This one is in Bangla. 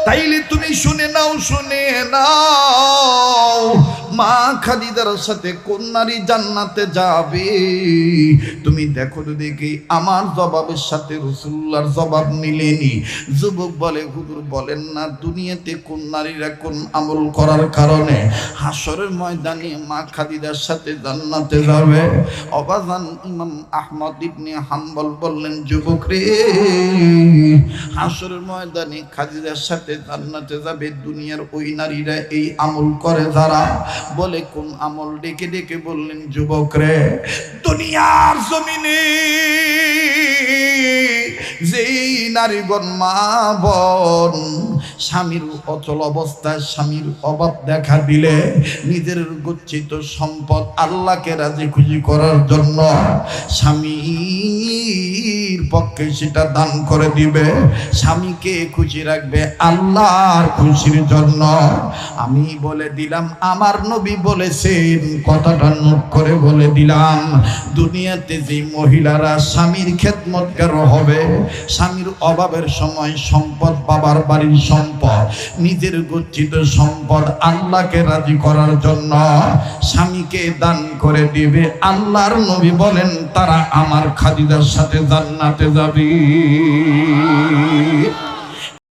তাইলে তুমি শুনে নাও মা খাদিজার সাথে কোন নারী জান্নাতে যাবে। তুমি দেখো তো দেখি আমার জবাবের সাথে রাসূলুল্লাহর জবাব মিলেনি। যুবক বলে, হুজুর বলেন না দুনিয়াতে কোন নারীরা কোন আমল করার কারণে হাসরের ময়দানে মা খাদিজার সাথে জান্নাতে যাবে। অবাজান ইমাম আহমদ ইবনে হাম্বল বললেন, যুবক রে, হাসরের ময়দানে খাদিজার সাথে জান্নাতে যাবে দুনিয়ার ওই নারীরা এই আমল করে যারা। বলে কোন আমল? ডেকে ডেকে বললেন, যুবক রে, দুনিয়ার জমিনে যেই নারীগণ মা বোন স্বামীর অচল অবস্থায় স্বামীর অভাব দেখা দিলে নিজের গচ্ছিত সম্পদ আল্লাহকে রাজি খুশি করার জন্য স্বামীর পক্ষে সেটা দান করে দিবে, স্বামীকে খুশি রাখবে আল্লাহর খুশির জন্য। আমি বলে দিলাম, আমার নবী বলেছেন, কথাটা নোট করে বলে দিলাম, দুনিয়াতে যে মহিলারা স্বামীর খেদমতগার হবে, স্বামীর অভাবের সময় সম্পদ, বাবার বাড়ির সম্পদ, নিজের গচ্ছিত সম্পদ আল্লাহকে রাজি করার জন্য স্বামীকে দান করে দিবে, আল্লাহর নবী বলেন তারা আমার খাদিজার সাথে জান্নাতে যাবে।